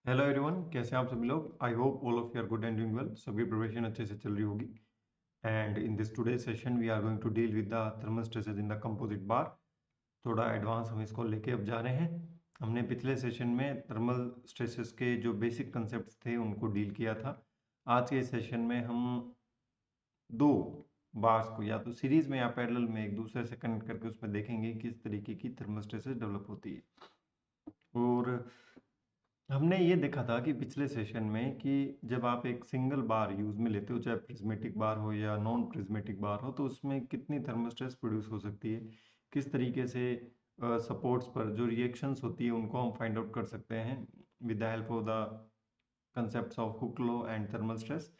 Hello everyone, कैसे हैं आप सभी लोग। I hope all of you are good and doing well. सभी प्रिपरेशन अच्छे से चल रही होगी। And in this today session we are going to deal with the thermal stresses in the composite bar. थोड़ा एडवांस हम इसको लेके अब जा रहे हैं। हमने पिछले सेशन में थर्मल स्ट्रेसेस के जो बेसिक कंसेप्ट थे उनको डील किया था। आज के सेशन में हम दो बार्स को या तो सीरीज में या पैरेलल में एक दूसरे से कनेक्ट करके उसमें देखेंगे किस तरीके की थर्मल स्ट्रेसेस डेवलप होती है। और हमने ये देखा था कि पिछले सेशन में कि जब आप एक सिंगल बार यूज में लेते हो, चाहे प्रिज्मेटिक बार हो या नॉन प्रिज्मेटिक बार हो, तो उसमें कितनी थर्मोस्टेट्स प्रोड्यूस हो सकती है, किस तरीके से सपोर्ट्स पर जो रिएक्शंस होती है उनको हम फाइंड आउट कर सकते हैं with the help of the concept of Hooke law and thermal stress.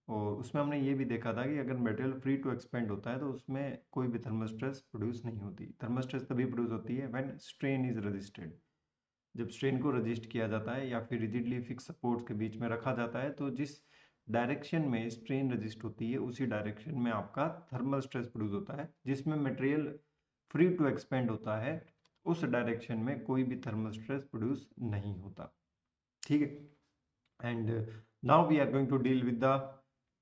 और उसमें हमने ये भी देखा था कि अगर मटेरियल फ्री टू एक्सपेंड होता है तो उसमें कोई भी थर्मल स्ट्रेस प्रोड्यूस नहीं होती। थर्मल स्ट्रेस तभी प्रोड्यूस होती है व्हेन स्ट्रेन इज रजिस्टेड। जब स्ट्रेन को रजिस्ट किया जाता है या फिर रिजिडली फिक्स सपोर्ट्स के बीच में रखा जाता है, तो जिस डायरेक्शन में स्ट्रेन रजिस्ट होती है उसी डायरेक्शन में आपका थर्मल स्ट्रेस प्रोड्यूस होता है। जिसमें मटेरियल फ्री टू एक्सपेंड होता है उस डायरेक्शन में कोई भी थर्मल स्ट्रेस प्रोड्यूस नहीं होता। ठीक है। And now we are going to deal with the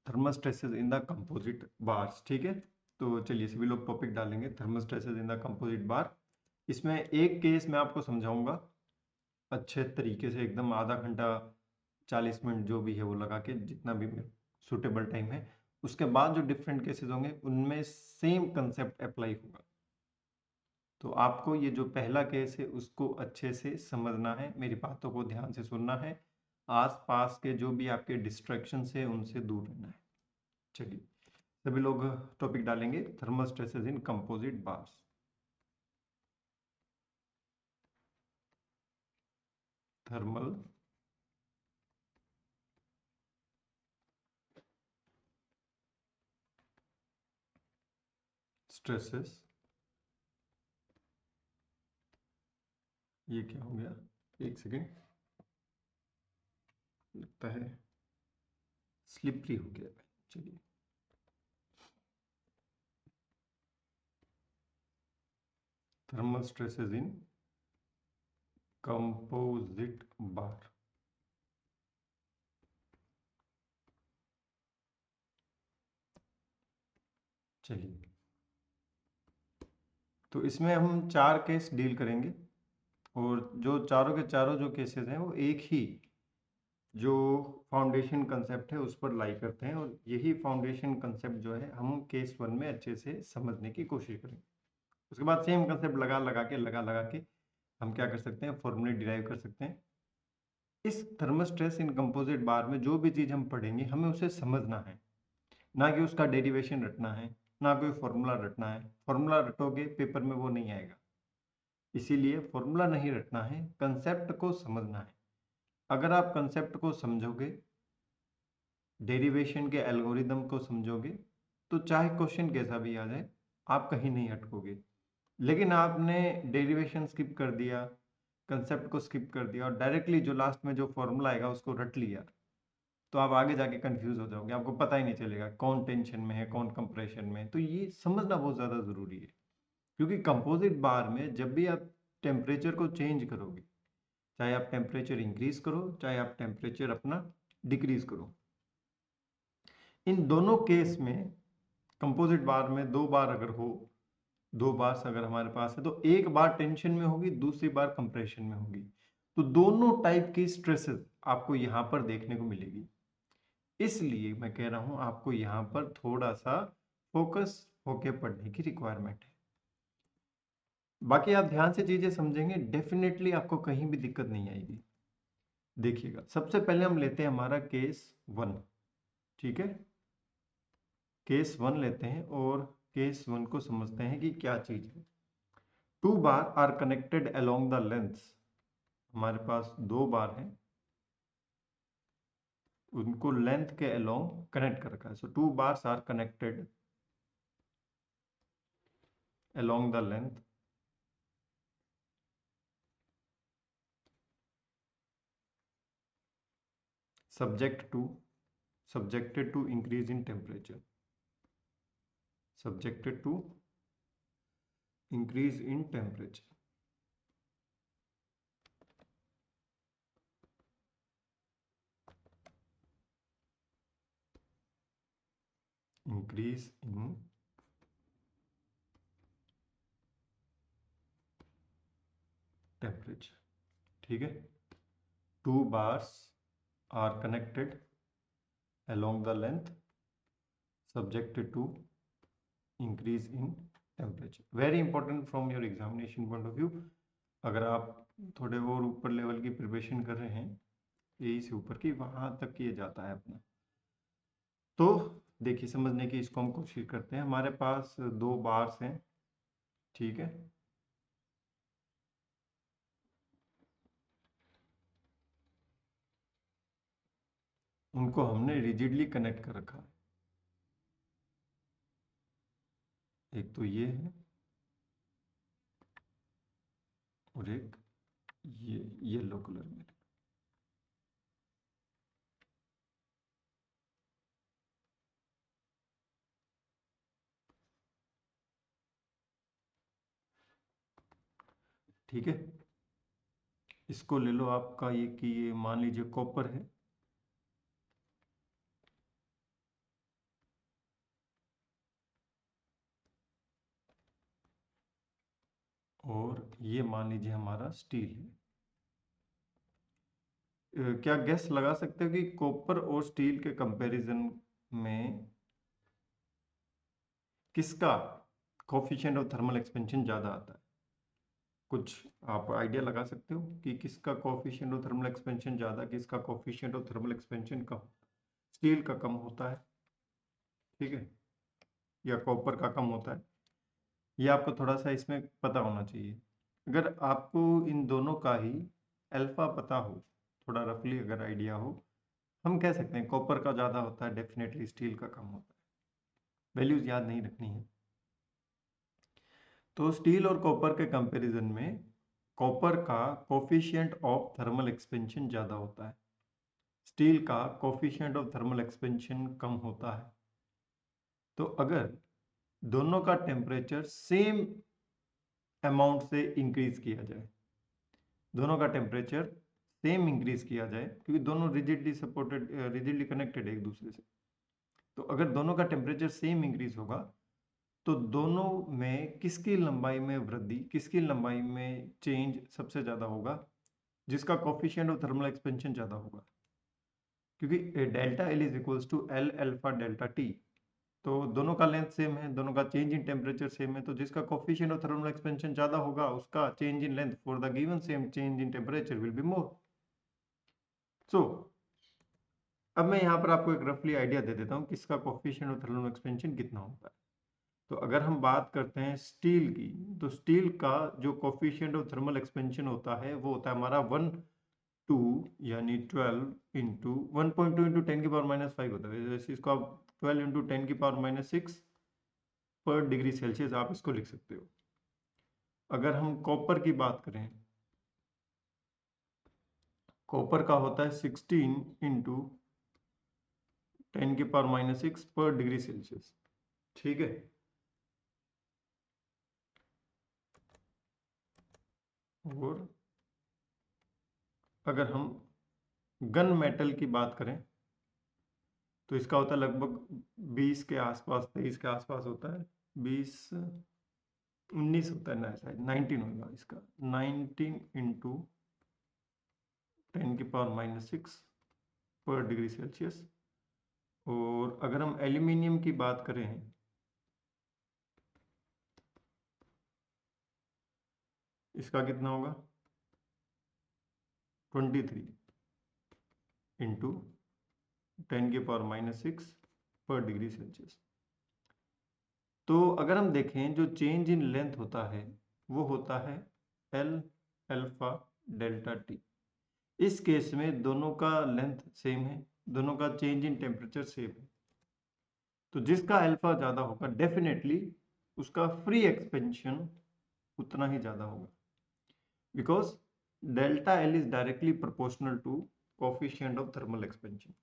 thermal stresses in the composite bars. ठीक है, तो चलिए सभी लोग टॉपिक डालेंगे thermal stresses in the composite bar. इसमें एक केस मैं आपको समझाऊंगा अच्छे तरीके से, एकदम आधा घंटा 40 मिनट जो भी है वो लगा के, जितना भी सुटेबल टाइम है। उसके बाद जो डिफरेंट केसेस होंगे उनमें सेम कंसेप्ट अप्लाई होगा। तो आपको ये जो पहला केस है उसको अच्छे से समझना है, मेरी बातों को ध्यान से सुनना है, आसपास के जो भी आपके डिस्ट्रैक्शन है उनसे दूर रहना है। चलिए सभी लोग टॉपिक डालेंगे थर्मल स्ट्रेसेस इन कंपोजिट बार्स। थर्मल स्ट्रेसेस, ये क्या हो गया, एक सेकेंड, लगता है स्लिपरी हो गया। चलिए, थर्मल स्ट्रेसेस इन कंपोजिट बार। चलिए, तो इसमें हम चार केस डील करेंगे और जो चारों के चारों जो केसेस हैं वो एक ही जो फाउंडेशन कंसेप्ट है उस पर लाई करते हैं, और यही फाउंडेशन कंसेप्ट जो है हम केस वन में अच्छे से समझने की कोशिश करेंगे। उसके बाद सेम कंसेप्ट लगा लगा के हम क्या कर सकते हैं, फॉर्मूले डिराइव कर सकते हैं। इस थर्मल स्ट्रेस इन कंपोजिट बार में जो भी चीज़ हम पढ़ेंगे हमें उसे समझना है, ना कि उसका डेरिवेशन रटना है, ना कोई फॉर्मूला रटना है। फॉर्मूला रटोगे पेपर में वो नहीं आएगा, इसीलिए फॉर्मूला नहीं रटना है, कंसेप्ट को समझना है। अगर आप कंसेप्ट को समझोगे, डेरिवेशन के एल्गोरिदम को समझोगे, तो चाहे क्वेश्चन कैसा भी आ जाए आप कहीं नहीं अटकोगे। लेकिन आपने डेरिवेशन स्किप कर दिया, कंसेप्ट को स्किप कर दिया और डायरेक्टली जो लास्ट में जो फॉर्मूला आएगा उसको रट लिया, तो आप आगे जाके कंफ्यूज हो जाओगे, आपको पता ही नहीं चलेगा कौन टेंशन में है कौन कंप्रेशन में है। तो ये समझना बहुत ज़्यादा ज़रूरी है, क्योंकि कंपोजिट बार में जब भी आप टेम्परेचर को चेंज करोगे, चाहे आप टेम्परेचर इंक्रीज करो चाहे आप टेम्परेचर अपना डिक्रीज करो, इन दोनों केस में कंपोजिट बार में दो बार अगर हो, दो बार अगर हमारे पास है तो एक बार टेंशन में होगी, दूसरी बार कंप्रेशन में होगी। तो दोनों टाइप की स्ट्रेसेस आपको यहाँ पर देखने को मिलेगी। इसलिए मैं कह रहा हूं आपको यहाँ पर थोड़ा सा फोकस होके पढ़ने की रिक्वायरमेंट है। बाकी आप ध्यान से चीजें समझेंगे, डेफिनेटली आपको कहीं भी दिक्कत नहीं आएगी। देखिएगा, सबसे पहले हम लेते हैं हमारा केस वन। ठीक है, केस वन लेते हैं और केस वन को समझते हैं कि क्या चीज है। Two bar are connected along the length. हमारे पास दो बार हैं, उनको लेंथ के अलोंग कनेक्ट कर रखा है। So two bars are connected along the length subject to subjected to increase in temperature, subjected to increase in temperature। Increase in temperature. ठीक है, two bars are connected along the length subjected to increase in temperature. Very important from your examination point of view. अगर आप थोड़े और ऊपर level की preparation कर रहे हैं, यही से ऊपर की, वहां तक किए जाता है अपना। तो देखिए, समझने की इसको हम कोशिश करते हैं। हमारे पास दो बार्स हैं, ठीक है, उनको हमने रिजिडली कनेक्ट कर रखा है। एक तो ये है और एक ये येलो कलर में। ठीक है, इसको ले लो आपका ये कि ये मान लीजिए कॉपर है, और ये मान लीजिए हमारा स्टील है। क्या गैस लगा सकते हो कि कॉपर और स्टील के कंपैरिजन में किसका कोफिशिएंट ऑफ थर्मल एक्सपेंशन ज़्यादा आता है? कुछ आप आइडिया लगा सकते हो कि किसका कोफिशिएंट ऑफ थर्मल एक्सपेंशन ज़्यादा, किसका coefficient of thermal expansion come? Steel का कम होता है, ठीक है, या कॉपर का कम होता है? ये आपको थोड़ा सा इसमें पता होना चाहिए। अगर आपको इन दोनों का ही अल्फा पता हो, थोड़ा रफली अगर आइडिया हो, हम कह सकते हैं कॉपर का ज़्यादा होता है, डेफिनेटली स्टील का कम होता है। वैल्यूज याद नहीं रखनी है। तो स्टील और कॉपर के कंपैरिजन में कॉपर का कोफिशिएंट ऑफ थर्मल एक्सपेंशन ज़्यादा होता है, स्टील का कोफिशिएंट ऑफ थर्मल एक्सपेंशन कम होता है। तो अगर दोनों का टेम्परेचर सेम अमाउंट से इंक्रीज किया जाए, दोनों का टेम्परेचर सेम इंक्रीज किया जाए, क्योंकि दोनों रिजिडली कनेक्टेड है एक दूसरे से, तो अगर दोनों का टेम्परेचर सेम इंक्रीज होगा तो दोनों में किसकी लंबाई में वृद्धि, किसकी लंबाई में चेंज सबसे ज़्यादा होगा? जिसका कोफिशिएंट ऑफ थर्मल एक्सपेंशन ज़्यादा होगा, क्योंकि delta L is equals to L alpha delta T. तो दोनों का लेंथ सेम है, दोनों का चेंज इन टेम्परेचर सेम है, तो जिसका कोफिशिएंट ऑफ थर्मल एक्सपेंशन ज़्यादा होगा उसका change in length for the given same change in temperature will be more. So अब मैं यहाँ पर आपको एक रफली आइडिया दे देता हूँ किसका कोफिशिएंट ऑफ थर्मल एक्सपेंशन कितना होता है। तो अगर हम बात करते हैं स्टील की, तो स्टील का जो कोफिशिएंट ऑफ थर्मल एक्सपेंशन होता है वो होता है हमारा 1/2 यानी 12 इंटू 1.2 इंटू 10⁻⁻5 होता है। जैसे इसको आप 12 इंटू 10⁻⁻6 पर डिग्री सेल्सियस आप इसको लिख सकते हो। अगर हम कॉपर की बात करें, कॉपर का होता है 16 इंटू 10⁻⁻6 पर डिग्री सेल्सियस, ठीक है। और अगर हम गन मेटल की बात करें तो इसका होता है लगभग 20 के आसपास, 23 के आसपास होता है, 20 19 होता है ना, शायद 19 होगा इसका, 19 इंटू 10⁻⁻6 पर डिग्री सेल्सियस। और अगर हम एल्यूमिनियम की बात करें, इसका कितना होगा, 23 इंटू 10⁻⁻6 पर डिग्री सेल्सियस। तो अगर हम देखें जो चेंज इन लेंथ होता है वो होता है एल अल्फा डेल्टा टी। इस केस में दोनों का लेंथ सेम है, दोनों का चेंज इन टेम्परेचर सेम है, तो जिसका अल्फा ज़्यादा होगा डेफिनेटली उसका फ्री एक्सपेंशन उतना ही ज़्यादा होगा, because delta L is directly proportional to coefficient of thermal expansion,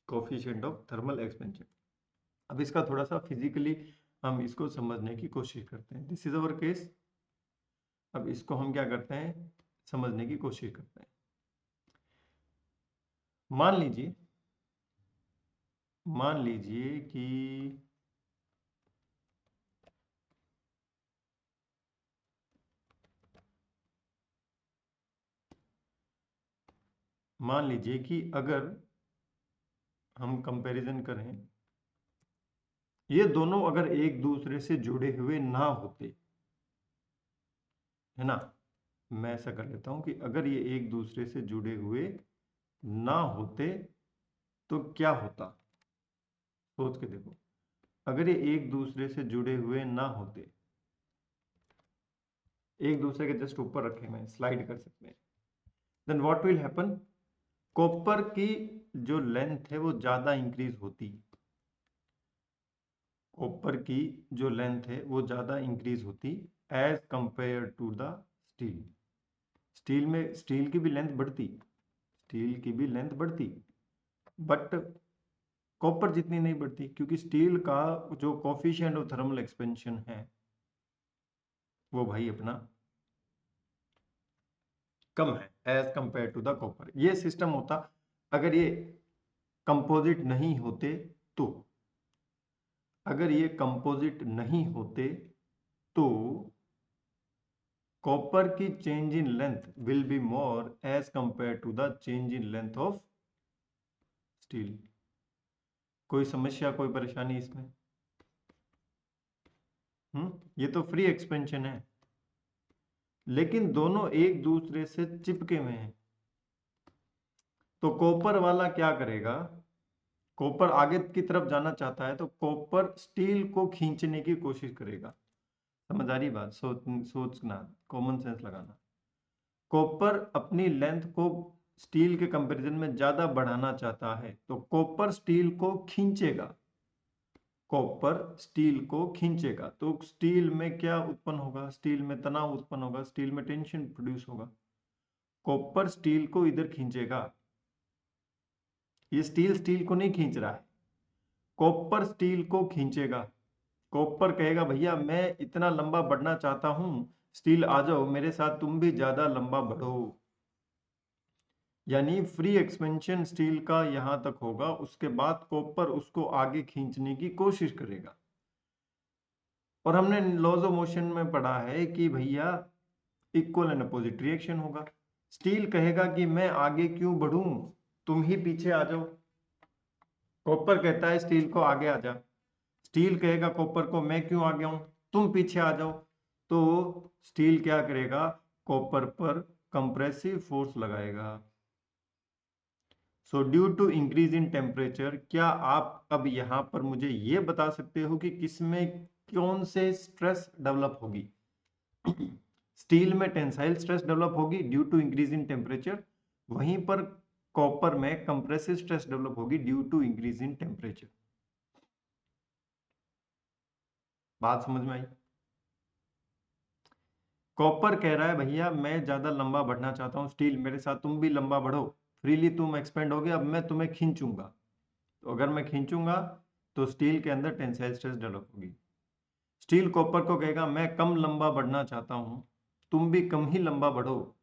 coefficient of thermal expansion. अब इसका थोड़ा सा फिजिकली हम इसको समझने की कोशिश करते हैं। This is our case. अब इसको हम क्या करते हैं, समझने की कोशिश करते हैं। मान लीजिए कि मान लीजिए कि अगर हम कंपैरिजन करें, ये दोनों अगर एक दूसरे से जुड़े हुए ना होते, है ना, मैं ऐसा कर लेता हूं कि अगर ये एक दूसरे से जुड़े हुए ना होते तो क्या होता, सोच के देखो। अगर ये एक दूसरे से जुड़े हुए ना होते, एक दूसरे के जस्ट ऊपर रखे हुए स्लाइड कर सकते हैं, then what will happen, copper की जो लेंथ है वो ज्यादा इंक्रीज होती, कॉपर की जो लेंथ है वो ज्यादा इंक्रीज होती as compare to the steel. Steel में, स्टील की भी लेंथ बढ़ती, स्टील की भी लेंथ बढ़ती, बट कॉपर जितनी नहीं बढ़ती, क्योंकि स्टील का जो कोफिशिएंट ऑफ थर्मल एक्सपेंशन है वो भाई अपना कम है as compare to the copper. ये सिस्टम होता अगर ये कंपोजिट नहीं होते तो, अगर ये कंपोजिट नहीं होते तो कॉपर की change in length will be more as compare to the change in length of steel. कोई समस्या, कोई परेशानी इसमें? ये तो फ्री एक्सपेंशन है, लेकिन दोनों एक दूसरे से चिपके हुए हैं। तो कॉपर वाला क्या करेगा, कॉपर आगे की तरफ जाना चाहता है तो कॉपर स्टील को खींचने की कोशिश करेगा। समझ आ रही बात? सोचना, कॉमन सेंस लगाना। कॉपर अपनी लेंथ को स्टील के कंपैरिजन में ज्यादा बढ़ाना चाहता है तो कॉपर स्टील को खींचेगा, कॉपर स्टील को खींचेगा तो स्टील में क्या उत्पन्न होगा, स्टील में तनाव उत्पन्न होगा, स्टील में टेंशन प्रोड्यूस होगा। कॉपर स्टील को इधर खींचेगा, ये स्टील स्टील को नहीं खींच रहा है, कॉपर स्टील को खींचेगा। कॉपर कहेगा भैया मैं इतना लंबा बढ़ना चाहता हूं, स्टील आ जाओ मेरे साथ, तुम भी ज्यादा लंबा बढ़ो। यानी फ्री एक्सपेंशन स्टील का यहां तक होगा, उसके बाद कॉपर उसको आगे खींचने की कोशिश करेगा। और हमने लॉज ऑफ मोशन में पढ़ा है कि भैया इक्वल एंड अपोजिट रिएक्शन होगा। स्टील कहेगा कि मैं आगे क्यों बढ़ूं, तुम ही पीछे आ जाओ। कॉपर कहता है स्टील को आगे आ जा, स्टील कहेगा कॉपर को मैं क्यों आगे आऊं, तुम पीछे आ जाओ। तो स्टील क्या करेगा, कॉपर पर कंप्रेसिव फोर्स लगाएगा। So due to increase in temperature, क्या आप अब यहां पर मुझे ये बता सकते हो कि किसमें कौन से स्ट्रेस डेवलप होगी? स्टील में टेंसाइल स्ट्रेस डेवलप होगी due to increase in temperature, वहीं पर कॉपर में कंप्रेसिव स्ट्रेस डेवलप होगी due to increase in temperature. बात समझ में आई? कॉपर कह रहा है भैया मैं ज्यादा लंबा बढ़ना चाहता हूं, स्टील मेरे साथ तुम भी लंबा बढ़ो, फ्रीली तुम एक्सपेंड होगे, अब मैं तुम्हें खींचूंगा। तो अगर मैं खींचूंगा तो स्टील के अंदर टेंसाइल स्ट्रेस डेवलप होगी। स्टील कॉपर को कहेगा मैं कम लंबा बढ़ना चाहता हूं, तुम भी कम ही लंबा बढ़ो,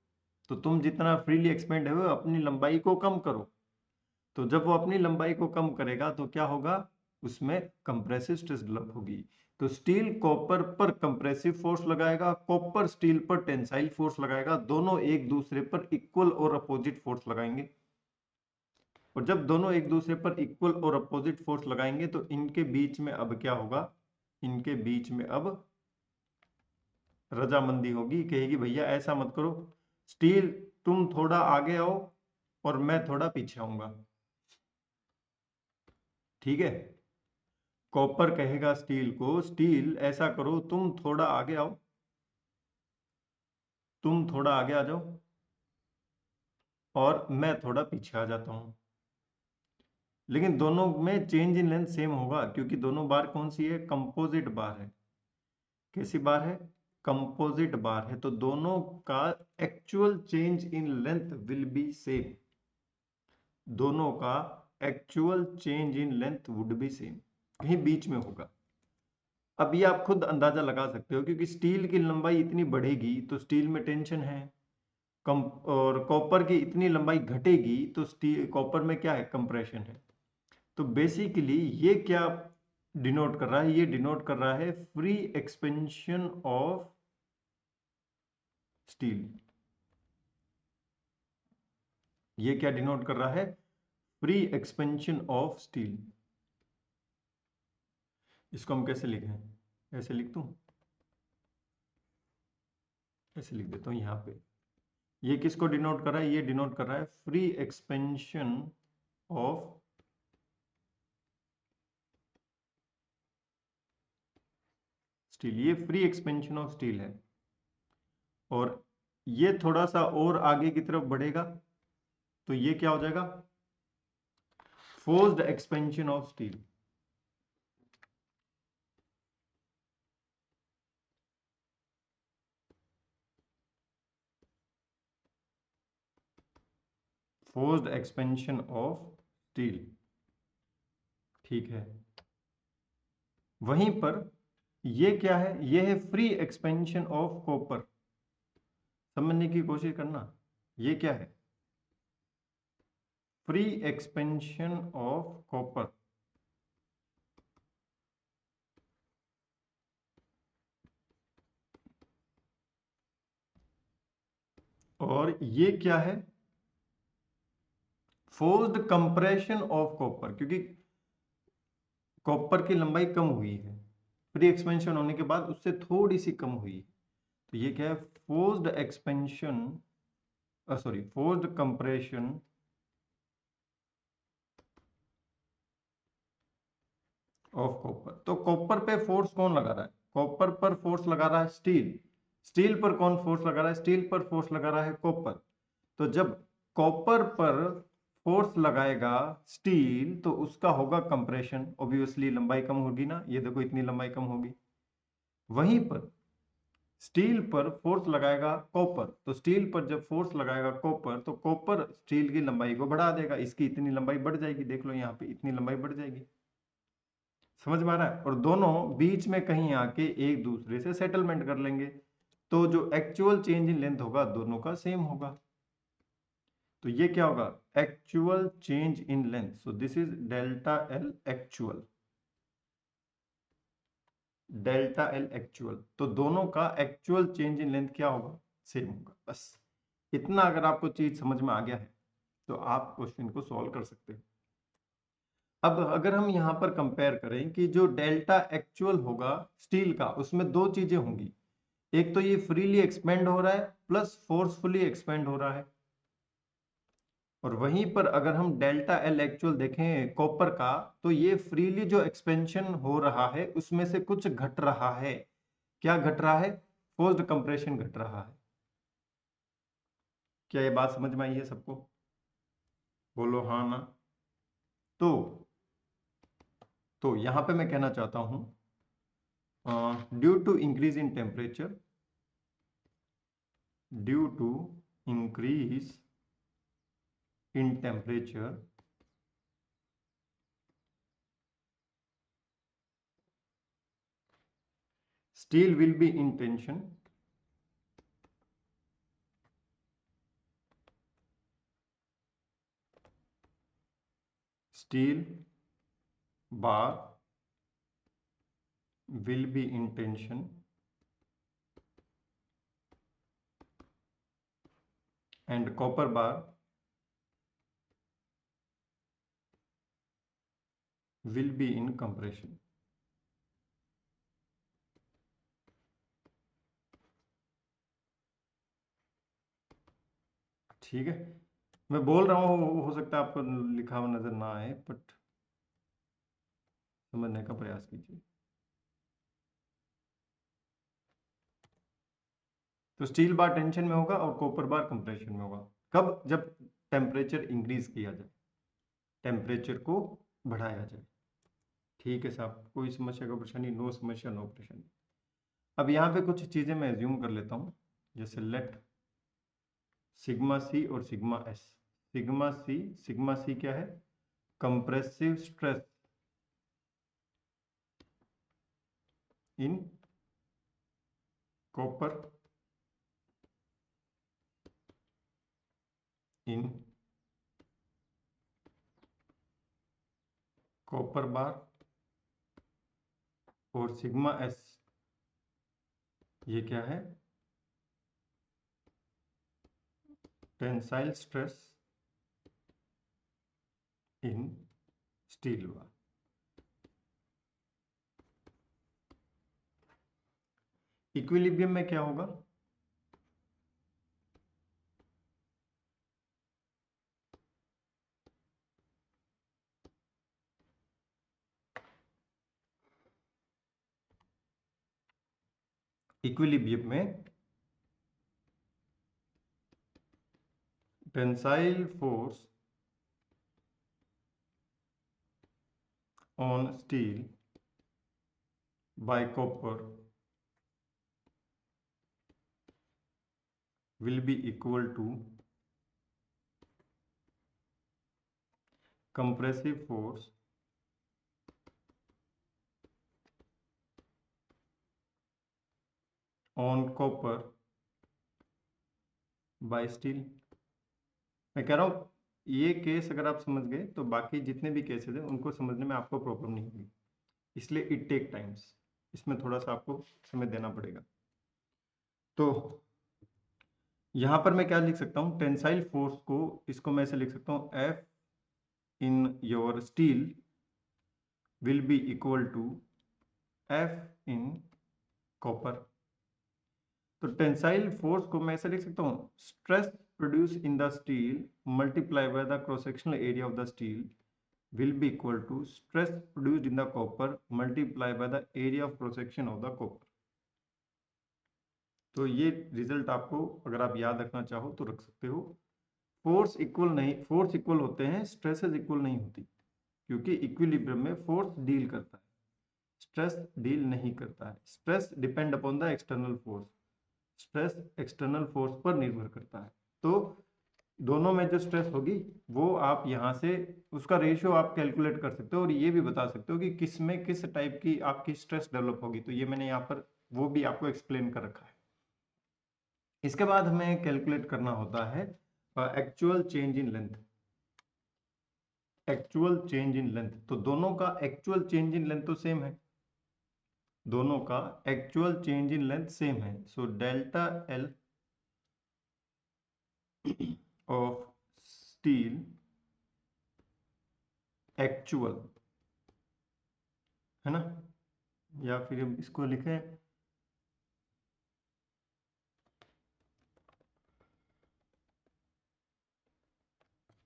तो तुम जितना फ्रीली एक्सपेंड हो अपनी लंबाई को कम करो। तो जब वो अपनी लंबाई को कम करेगा तो क्या होगा, उसमें कंप्रेसिव स्ट्रेस डेवलप होगी। तो स्टील कॉपर पर कंप्रेसिव फोर्स लगाएगा, कॉपर स्टील पर टेंसाइल फोर्स लगाएगा, दोनों एक दूसरे पर इक्वल और अपोजिट फोर्स लगाएंगे। और जब दोनों एक दूसरे पर इक्वल और अपोजिट फोर्स लगाएंगे तो इनके बीच में अब क्या होगा, इनके बीच में अब रजामंदी होगी, कहेगी भैया ऐसा मत करो, स्टील तुम थोड़ा आगे आओ और मैं थोड़ा पीछे आऊंगा। ठीक है, कॉपर कहेगा स्टील को, स्टील ऐसा करो तुम थोड़ा आगे आओ, तुम थोड़ा आगे आ जाओ और मैं थोड़ा पीछे आ जाता हूं। लेकिन दोनों में चेंज इन लेंथ सेम होगा, क्योंकि दोनों बार कौन सी है, कंपोजिट बार है। कैसी बार है, कंपोजिट बार है, तो दोनों का actual change in length will B same, दोनों का actual change in length would be same, कहीं बीच में होगा। अब ये आप खुद अंदाजा लगा सकते हो, क्योंकि स्टील की लंबाई इतनी बढ़ेगी तो स्टील में टेंशन है, कम, और कॉपर की इतनी लंबाई घटेगी तो स्टील कॉपर में क्या है, कंप्रेशन है। तो बेसिकली ये क्या डिनोट कर रहा है, ये डिनोट कर रहा है फ्री एक्सपेंशन ऑफ स्टील। ये क्या डिनोट कर रहा है? Free expansion of steel. इसको हम कैसे लिखें? ऐसे लिख दूं? ऐसे लिख देता हूं यहाँ पे। ये किसको डिनोट कर रहा है? ये डिनोट कर रहा है फ्री एक्सपेंशन ऑफ स्टील। ये फ्री एक्सपेंशन ऑफ स्टील है। और ये थोड़ा सा और आगे की तरफ बढ़ेगा तो ये क्या हो जाएगा? Forced expansion of steel. Forced expansion of steel. ठीक है। वहीं पर ये क्या है? ये है फ्री एक्सपेंशन ऑफ कॉपर। समझने की कोशिश करना, ये क्या है? Free expansion of copper. और ये क्या है? फोर्स्ड कंप्रेशन ऑफ कॉपर, क्योंकि कॉपर की लंबाई कम हुई है प्री एक्सपेंशन होने के बाद, उससे थोड़ी सी कम हुई। तो ये क्या है? Forced expansion, sorry, forced compression of copper. तो कॉपर पे फोर्स कौन लगा रहा है? कॉपर पर फोर्स लगा रहा है स्टील। स्टील पर कौन फोर्स लगा रहा है? स्टील पर फोर्स लगा रहा है कॉपर। तो जब कॉपर पर फोर्स लगाएगा स्टील तो उसका होगा कंप्रेशन। ऑब्वियसली लंबाई कम होगी ना, ये देखो इतनी लंबाई कम होगी। वहीं पर स्टील पर फोर्स लगाएगा कॉपर, तो स्टील पर जब फोर्स लगाएगा कॉपर तो कॉपर स्टील की लंबाई को बढ़ा देगा। इसकी इतनी लंबाई बढ़ जाएगी, देख लो यहाँ पे इतनी लंबाई बढ़ जाएगी। समझ में आ रहा है? और दोनों बीच में कहीं आके एक दूसरे से सेटलमेंट कर लेंगे, तो जो एक्चुअल चेंज इन लेंथ होगा दोनों का सेम होगा। तो ये क्या होगा? Actual change in length. So this is delta L actual. Delta L actual, तो दोनों का एक्चुअल चेंज इन लेंथ क्या होगा? सेम होगा। बस इतना अगर आपको चीज समझ में आ गया है तो आप क्वेश्चन को सॉल्व कर सकते हैं। अब अगर हम यहां पर कंपेयर करें कि जो डेल्टा एक्चुअल होगा स्टील का, उसमें दो चीजें होंगी। एक तो ये फ्रीली एक्सपेंड हो रहा है प्लस फोर्सफुली एक्सपेंड हो रहा है। और वहीं पर अगर हम डेल्टा एल एक्चुअल देखें कॉपर का, तो ये फ्रीली जो एक्सपेंशन हो रहा है उसमें से कुछ घट रहा है। क्या घट रहा है? फोर्स्ड कंप्रेशन घट रहा है। क्या ये बात समझ में आई है सबको? बोलो हाँ ना। तो यहां पे मैं कहना चाहता हूं, due to increase in temperature, due to increase in temperature, steel will be in tension, steel bar will be in tension and copper bar will be in compression. ठीक है, मैं बोल रहा हूँ, हो सकता है आपको लिखा हुआ नजर ना आए, बट समझने का प्रयास कीजिए। तो स्टील बार टेंशन में होगा और कॉपर बार कंप्रेशन में होगा। कब? जब टेम्परेचर इंक्रीज किया जाए, टेम्परेचर को बढ़ाया जाए। ठीक है साहब, कोई समस्या का परेशानी? नो समस्या, नो परेशानी। अब यहाँ पे कुछ चीजें मैं एज्यूम कर लेता हूँ, जैसे लेट सिग्मा सी और सिग्मा एस। सिग्मा सी क्या है? Compressive stress in copper, in copper bar. और सिग्मा एस ये क्या है? Tensile stress in steel bar. Equilibrium में क्या होगा? इक्विलिब्रियम में tensile force on steel by copper will be equal to compressive force on copper by steel। मैं कह रहा हूँ ये केस अगर आप समझ गए तो बाकी जितने भी केसेस हैं उनको समझने में आपको प्रॉब्लम नहीं होगी, इसलिए इट टेक टाइम्स, इसमें थोड़ा सा आपको समय देना पड़ेगा। तो यहाँ पर मैं क्या लिख सकता हूँ, टेंसाइल फोर्स को इसको मैं ऐसे लिख सकता हूँ, F in your steel will be equal to F in copper। तो टेंसाइल फोर्स को मैं ऐसे लिख सकता हूँ, stress produce in the steel multiply by the cross sectional area of the steel will be equal to stress produced in the copper multiplied by the area of cross section of the copper। तो ये result आपको अगर आप याद रखना चाहो तो रख सकते हो। फोर्स इक्वल नहीं, फोर्स इक्वल होते हैं, स्ट्रेसेस इक्वल नहीं होती, क्योंकि इक्विलिब्रियम में फोर्स डील करता है, स्ट्रेस डील नहीं करता है। Stress depend upon the external force, stress external force पर निर्भर करता है। तो दोनों में जो स्ट्रेस होगी वो आप यहाँ से उसका रेशियो आप कैलकुलेट कर सकते हो और ये भी बता सकते हो कि किस में किस टाइप की आपकी स्ट्रेस डेवलप होगी। तो ये मैंने यहाँ पर वो भी आपको एक्सप्लेन कर रखा है। इसके बाद हमें कैलकुलेट करना होता है actual change in length. Actual change in length, तो दोनों का एक्चुअल चेंज इन लेंथ तो सेम है, दोनों का actual change in length same है। So delta L of steel actual, है ना, या फिर हम इसको लिखें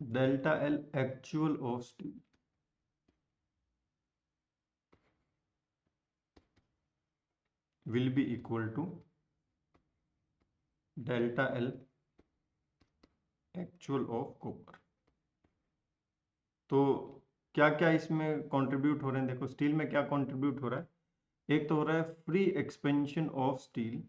delta L actual of steel will be equal to delta L actual of copper. तो क्या क्या इसमें कंट्रीब्यूट हो रहे हैं, देखो स्टील में क्या कंट्रीब्यूट हो रहा है। एक तो हो रहा है free expansion of steel,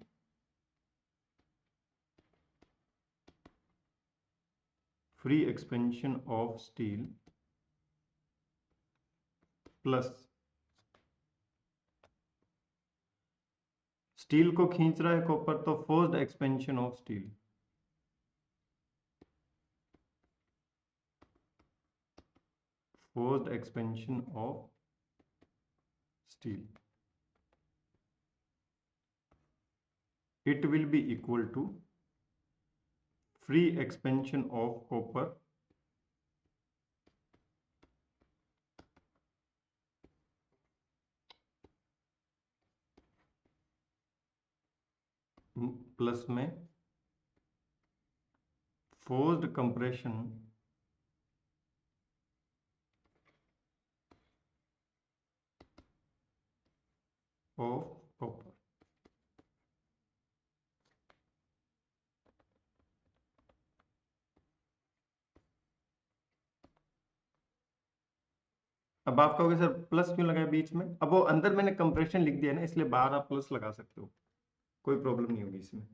free expansion of steel plus steel को खींच रहा है कॉपर, तो forced expansion of steel, forced expansion of steel, it will be equal to free expansion of copper plus में फोर्स्ड कंप्रेशन ऑफ कॉपर। अब आप कहोगे sir plus क्यों लगाया बीच में, अब वो अंदर मैंने कंप्रेशन लिख दिया ना, इसलिए बाहर आप प्लस लगा सकते हो, कोई प्रॉब्लम नहीं होगी इसमें।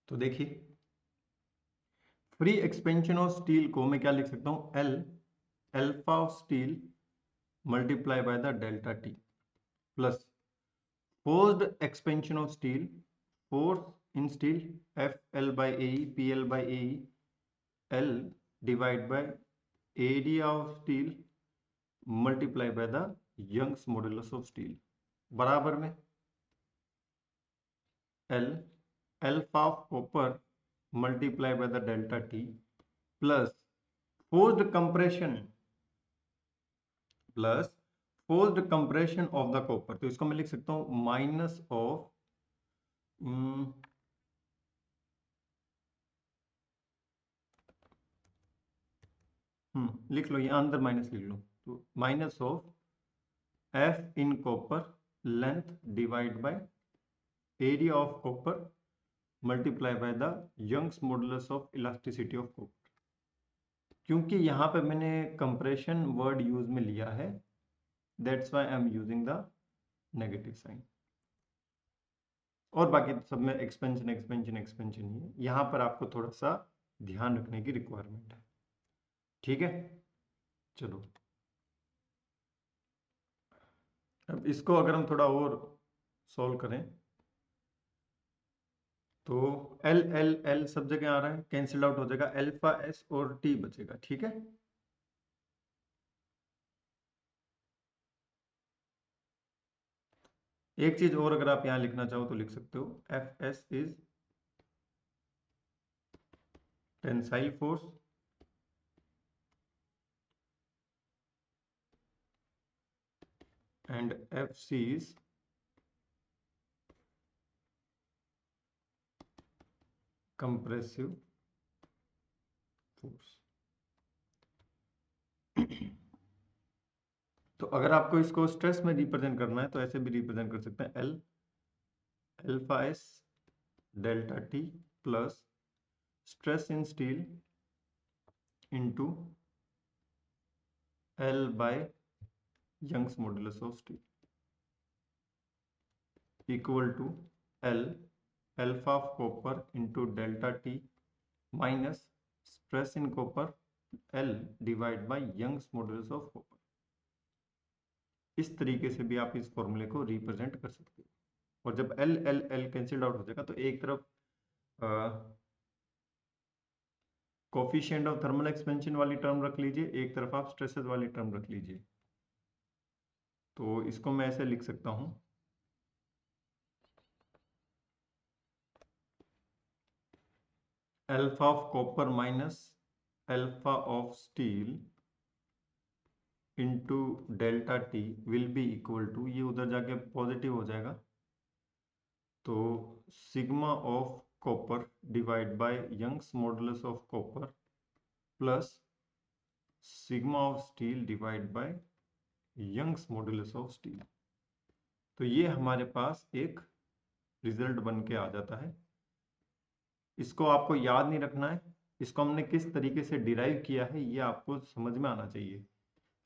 तो देखिए फ्री एक्सपेंशन ऑफ स्टील को मैं क्या लिख सकता हूं, L alpha of steel multiply by the delta T plus forced expansion of steel, force in steel F L by A P L by A L divide by area of steel multiply by the Young's modulus of steel बराबर में L alpha of copper multiplied by the delta T plus forced compression of the copper। तो इसको मैं लिख सकता हूँ minus of लिख लो, यहाँ अंदर माइनस लिख लो, तो minus of F in copper length divide by area of copper multiply by the Young's modulus of elasticity of copper. क्योंकि यहाँ पे मैंने कंप्रेशन वर्ड यूज में लिया है, that's why I am using the negative sign. और बाकी सब में एक्सपेंशन एक्सपेंशन एक्सपेंशन ही है, यहाँ पर आपको थोड़ा सा ध्यान रखने की रिक्वायरमेंट है। ठीक है, चलो अब इसको अगर हम थोड़ा और सॉल्व करें तो एल एल एल सब जगह आ रहा है, कैंसिल आउट हो जाएगा, अल्फा एस और टी बचेगा। ठीक है, एक चीज और अगर आप यहां लिखना चाहो तो लिख सकते हो, F S is tensile force and FC is compressive force। तो अगर आपको इसको स्ट्रेस में रिप्रेजेंट करना है तो ऐसे भी रिप्रेजेंट कर सकते हैं, L alpha S delta T plus stress in steel into L by Young's modulus of steel equal to L alpha of copper into delta T minus stress in copper L divide by Young's modulus of copper. इस तरीके से भी आप इस फॉर्मूले को represent कर सकते हो। और जब L L L cancelled out हो जाएगा तो एक तरफ कोफिशिएंट ऑफ थर्मल एक्सपेंशन वाली टर्म रख लीजिए, एक तरफ आप स्ट्रेसेस वाली टर्म रख लीजिए। तो इसको मैं ऐसे लिख सकता हूं, alpha of copper minus alpha of steel into delta T will be equal to, ये उधर जाके पॉजिटिव हो जाएगा, तो sigma of copper divide by Young's modulus of copper plus sigma of steel divide by Young's modulus of steel. तो ये हमारे पास एक रिजल्ट बन के आ जाता है। इसको आपको याद नहीं रखना है, इसको हमने किस तरीके से डिराइव किया है ये आपको समझ में आना चाहिए।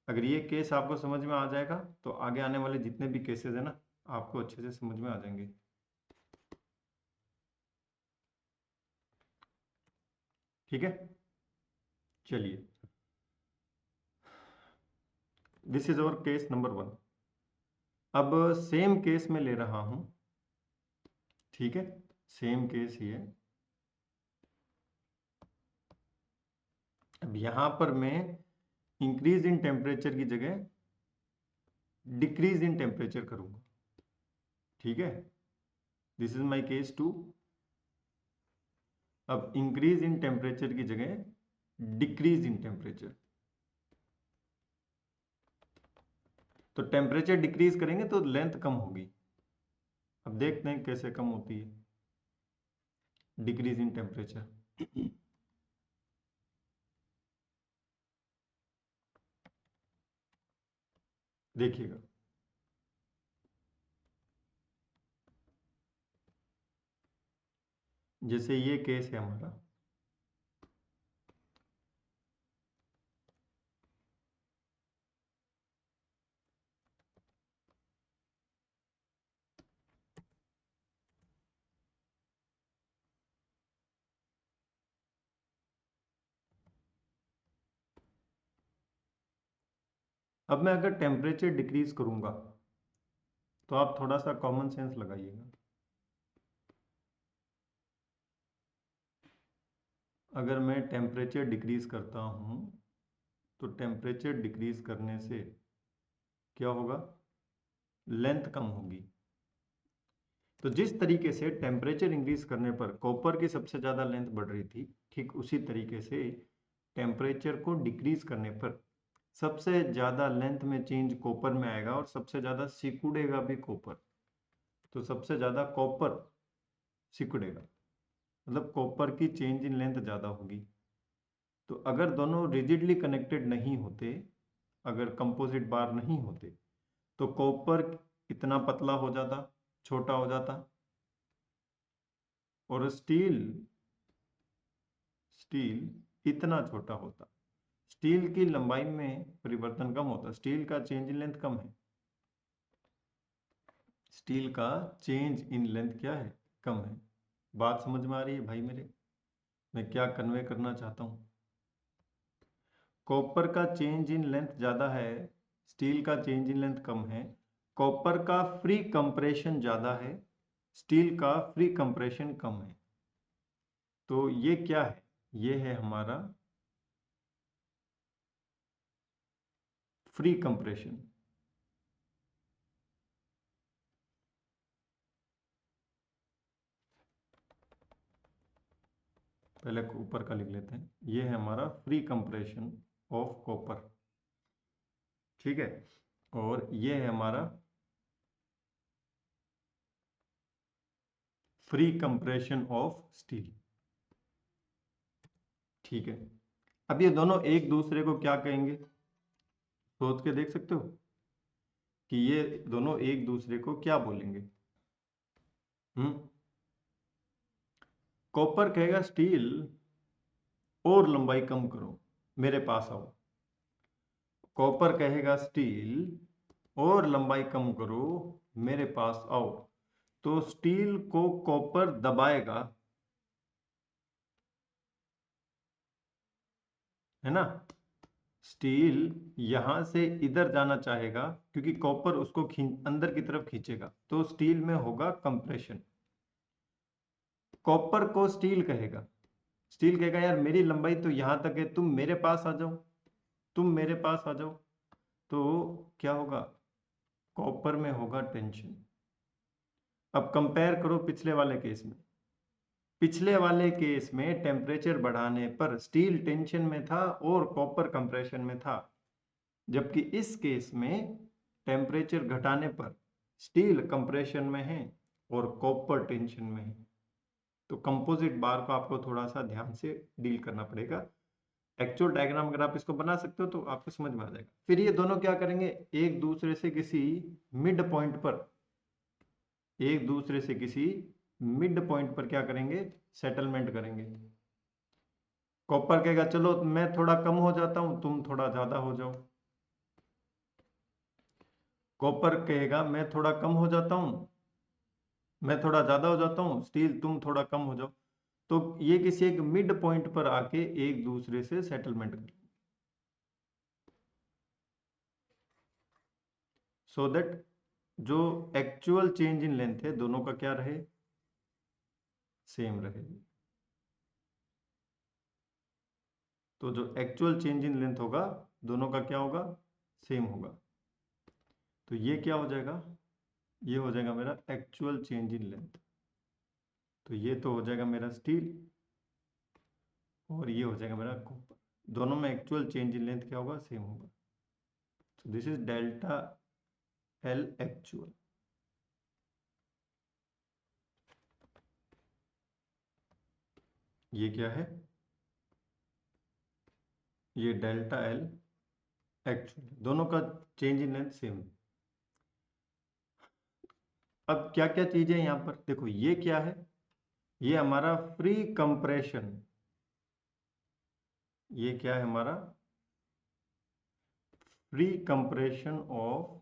अगर ये केस आपको समझ में आ जाएगा तो आगे आने वाले जितने भी केसेस है ना, आपको अच्छे से समझ में आ जाएंगे। ठीक है, चलिए, this is our case number 1। अब सेम केस में ले रहा हूं, ठीक है, सेम केस ही है। अब यहां पर मैं इंक्रीज इन टेम्परेचर की जगह डिक्रीज इन टेम्परेचर करूंगा। ठीक है, दिस इज माय केस 2। अब इंक्रीज इन टेम्परेचर की जगह डिक्रीज इन टेम्परेचर, तो टेम्परेचर डिक्रीज करेंगे तो लेंथ कम होगी। अब देखते हैं कैसे कम होती है डिक्रीज इन टेम्परेचर। देखिएगा, जैसे ये केस है हमारा, अब मैं अगर टेम्परेचर डिक्रीज करूंगा तो आप थोड़ा सा कॉमन सेंस लगाइएगा। अगर मैं टेम्परेचर डिक्रीज करता हूं तो टेम्परेचर डिक्रीज करने से क्या होगा, लेंथ कम होगी। तो जिस तरीके से टेम्परेचर इंक्रीज करने पर कॉपर की सबसे ज़्यादा लेंथ बढ़ रही थी, ठीक उसी तरीके से टेम्परेचर को डिक्रीज करने पर सबसे ज़्यादा लेंथ में चेंज कॉपर में आएगा और सबसे ज़्यादा सिकुड़ेगा भी कॉपर। तो सबसे ज़्यादा कॉपर सिकुड़ेगा, मतलब कॉपर की चेंज इन लेंथ ज़्यादा होगी। तो अगर दोनों रिजिडली कनेक्टेड नहीं होते, अगर कंपोजिट बार नहीं होते, तो कॉपर इतना पतला हो जाता, छोटा हो जाता, और स्टील इतना छोटा होता। स्टील की लंबाई में परिवर्तन कम होता, स्टील का चेंज इन लेंथ कम है, स्टील का चेंज इन लेंथ क्या है, कम है। बात समझ में आ रही है भाई मेरे, मैं क्या कन्वे करना चाहता हूँ? कॉपर का चेंज इन लेंथ ज़्यादा है, स्टील का चेंज इन लेंथ कम है। कॉपर का फ्री कंप्रेशन ज़्यादा है, स्टील का फ्री कंप्रेशन कम है। तो ये क्या है? ये है हमारा फ्री कंप्रेशन। पहले ऊपर का लिख लेते हैं, ये है हमारा फ्री कंप्रेशन ऑफ कॉपर, ठीक है। और ये है हमारा फ्री कंप्रेशन ऑफ स्टील, ठीक है। अब ये दोनों एक दूसरे को क्या कहेंगे, सोच के देख सकते हो कि ये दोनों एक दूसरे को क्या बोलेंगे? कॉपर कहेगा स्टील और लंबाई कम करो, मेरे पास आओ। कॉपर कहेगा स्टील और लंबाई कम करो, मेरे पास आओ। तो स्टील को कॉपर दबाएगा, है ना। स्टील यहां से इधर जाना चाहेगा क्योंकि कॉपर उसको अंदर की तरफ खींचेगा, तो स्टील में होगा कंप्रेशन। कॉपर को स्टील कहेगा, स्टील कहेगा यार मेरी लंबाई तो यहां तक है, तुम मेरे पास आ जाओ, तुम मेरे पास आ जाओ। तो क्या होगा, कॉपर में होगा टेंशन। अब कंपेयर करो पिछले वाले केस में, पिछले वाले केस में टेम्परेचर बढ़ाने पर स्टील टेंशन में था और कॉपर कंप्रेशन में था, जबकि इस केस में टेम्परेचर घटाने पर स्टील कंप्रेशन में है और कॉपर टेंशन में है। तो कंपोजिट बार को आपको थोड़ा सा ध्यान से डील करना पड़ेगा। एक्चुअल डायग्राम अगर आप इसको बना सकते हो तो आपको समझ में आ जाएगा। फिर ये दोनों क्या करेंगे, एक दूसरे से किसी मिड पॉइंट पर, एक दूसरे से किसी मिड पॉइंट पर क्या करेंगे, सेटलमेंट करेंगे। कॉपर कहेगा चलो मैं थोड़ा कम हो जाता हूं, तुम थोड़ा ज्यादा हो जाओ। कॉपर कहेगा मैं थोड़ा कम हो जाता हूं, मैं थोड़ा ज्यादा हो जाता हूं, स्टील तुम थोड़ा कम हो जाओ। तो ये किसी एक मिड पॉइंट पर आके एक दूसरे से सेटलमेंट कर, सो दैट जो एक्चुअल चेंज इन लेंथ है दोनों का क्या रहे, सेम रहे। तो जो एक्चुअल चेंज इन लेंथ होगा दोनों का क्या होगा, सेम होगा। तो ये क्या हो जाएगा, ये हो जाएगा मेरा एक्चुअल चेंज इन लेंथ। तो ये तो हो जाएगा मेरा स्टील और ये हो जाएगा मेरा कॉपर। दोनों में एक्चुअल चेंज इन लेंथ क्या होगा, सेम होगा। तो this is delta L actual. ये क्या है, ये डेल्टा एल एक्चुअल, दोनों का चेंज इन लेंथ सेम। अब क्या क्या चीजें यहां पर देखो, ये क्या है, ये हमारा फ्री कंप्रेशन, ये क्या है हमारा फ्री कंप्रेशन ऑफ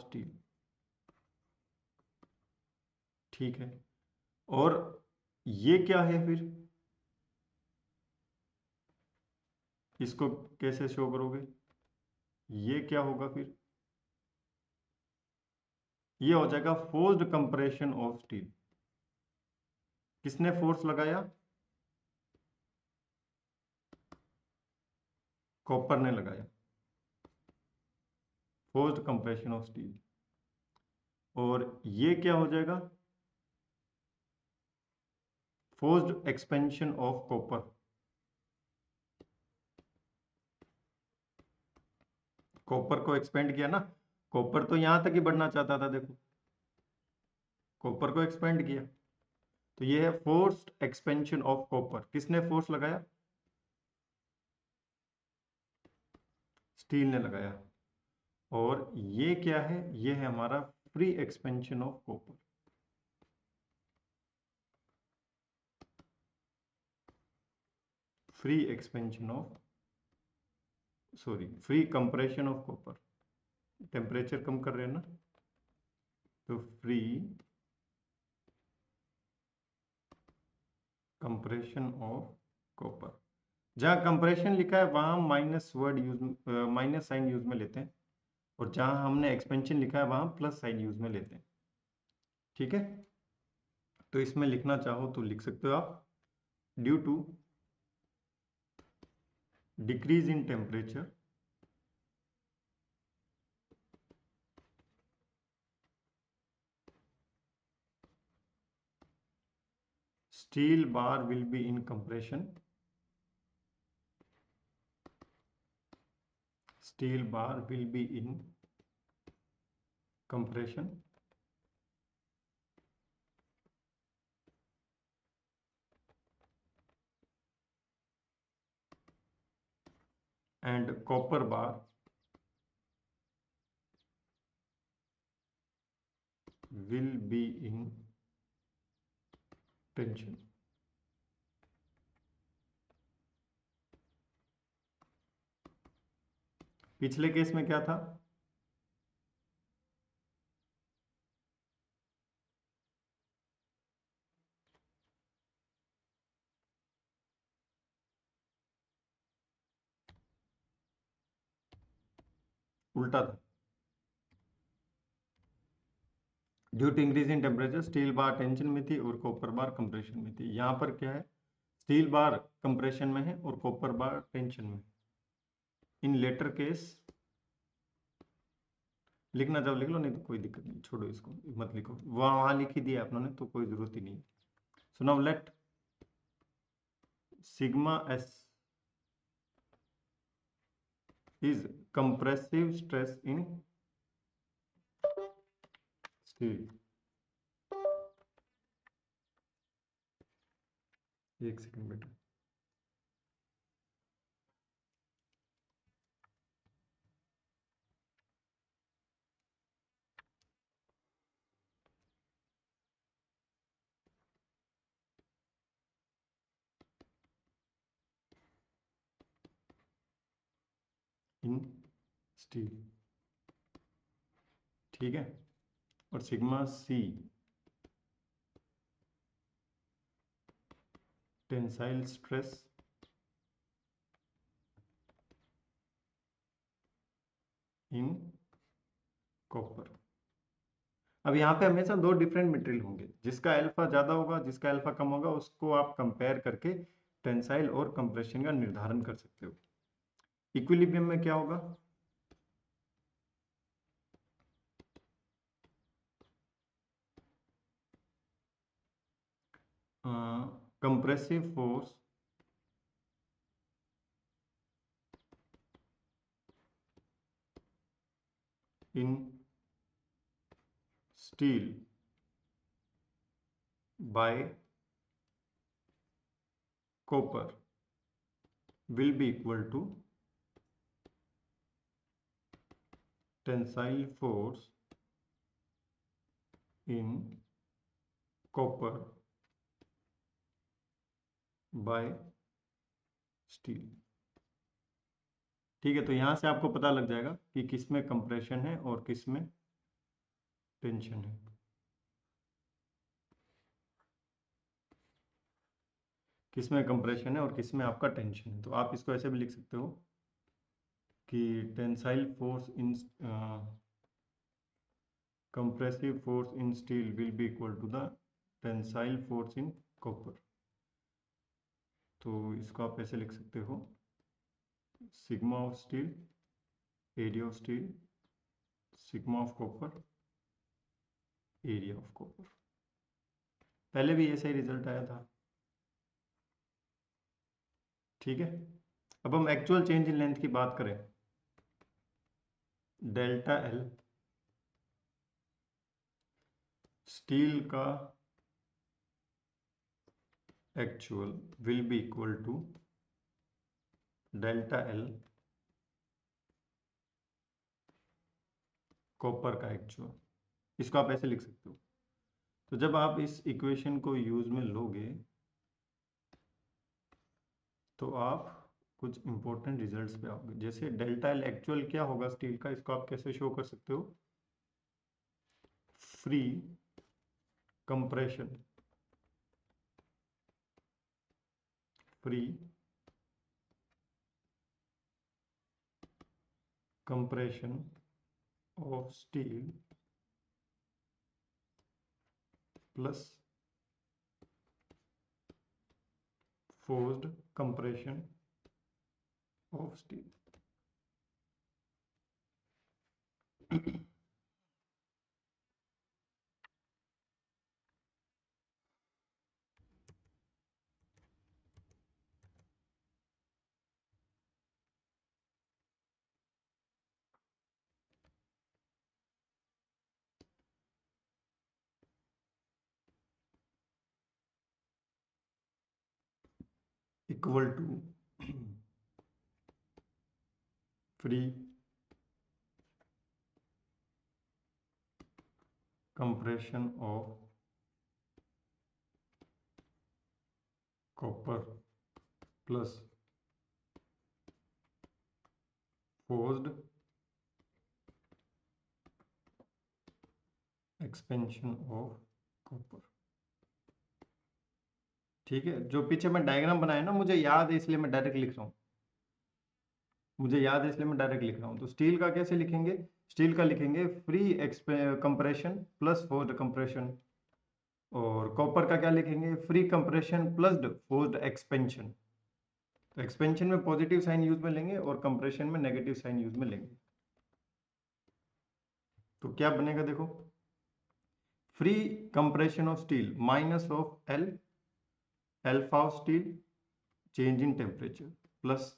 स्टील, ठीक है। और ये क्या है फिर, इसको कैसे शो करोगे, ये क्या होगा फिर, ये हो जाएगा फोर्स्ड कंप्रेशन ऑफ स्टील। किसने फोर्स लगाया, कॉपर ने लगाया। Forced compression of steel. और ये क्या हो जाएगा, forced expansion of copper. Copper को एक्सपेंड किया ना, कॉपर तो यहां तक ही बढ़ना चाहता था, देखो कॉपर को एक्सपेंड किया, तो ये है फोर्स्ड एक्सपेंशन ऑफ कॉपर। किसने फोर्स लगाया, स्टील ने लगाया। और ये क्या है, ये है हमारा free expansion of copper. Free expansion of, sorry, free compression of copper. Temperature कम कर रहे हैं ना, तो फ्री कंप्रेशन ऑफ कॉपर। जहां कंप्रेशन लिखा है वहां minus word use, minus sign use में लेते हैं, और जहां हमने एक्सपेंशन लिखा है वहां प्लस साइन यूज में लेते हैं। ठीक है, तो इसमें लिखना चाहो तो लिख सकते हो आप, due to decrease in temperature, steel bar will be in compression, steel bar will be in compression, and copper bar will be in tension। पिछले केस में क्या था, उल्टा था। Due to increase in temperature steel bar tension में थी और copper बार compression में थी। यहाँ पर क्या है, स्टील बार कंप्रेशन में है और कॉपर बार टेंशन में। इन लेटर केस लिखना चाहो लिख लो, नहीं तो कोई दिक्कत नहीं, छोड़ो इसको, मत लिखो, वहाँ लिख ही दिया आप लोगों ने तो कोई जरूरत ही नहीं। So now let sigma S is compressive stress in steel। एक सेकंड बेटा, इन स्टील, ठीक है। और sigma C tensile stress in copper. अब यहाँ पे हमेशा दो डिफरेंट मटेरियल होंगे, जिसका अल्फा ज्यादा होगा जिसका अल्फा कम होगा उसको आप कंपेयर करके टेंसाइल और कंप्रेशन का निर्धारण कर सकते हो। इक्विलिब्रियम में क्या होगा, compressive force in steel by copper will be equal to tensile force in copper by steel। ठीक है, तो यहां से आपको पता लग जाएगा कि किस में कंप्रेशन है और किस में टेंशन है। किस में कंप्रेशन है और किस में आपका टेंशन है। तो आप इसको ऐसे भी लिख सकते हो कि tensile force in compressive force in steel will be equal to the tensile force in copper। तो इसको आप ऐसे लिख सकते हो, sigma of steel, area of steel sigma of copper, area of copper. पहले भी ऐसा ही रिजल्ट आया था, ठीक है। अब हम एक्चुअल चेंज इन लेंथ की बात करें, डेल्टा एल स्टील का actual will be equal to delta L copper का एक्चुअल। इसको आप ऐसे लिख सकते हो। तो जब आप इस इक्वेशन को यूज में लोगे तो आप कुछ इंपॉर्टेंट रिजल्ट्स पे आओगे। जैसे डेल्टा एल एक्चुअल क्या होगा स्टील का, इसको आप कैसे शो कर सकते हो, free compression, free compression of steel plus forced compression of steel। Equal to free compression of copper plus forced expansion of copper। ठीक है, जो पीछे मैं डायग्राम बनाया ना मुझे याद है इसलिए मैं डायरेक्ट लिख रहा हूँ, मुझे याद है इसलिए मैं डायरेक्ट लिख रहा हूँ। तो स्टील का कैसे लिखेंगे, स्टील का लिखेंगे free compression plus forced compression, और कॉपर का क्या लिखेंगे, free compression plus forced expansion. तो एक्सपेंशन में पॉजिटिव साइन यूज में लेंगे और कंप्रेशन में नेगेटिव साइन यूज में लेंगे। तो क्या बनेगा देखो, free compression of steel minus of L, alpha of steel change in temperature, plus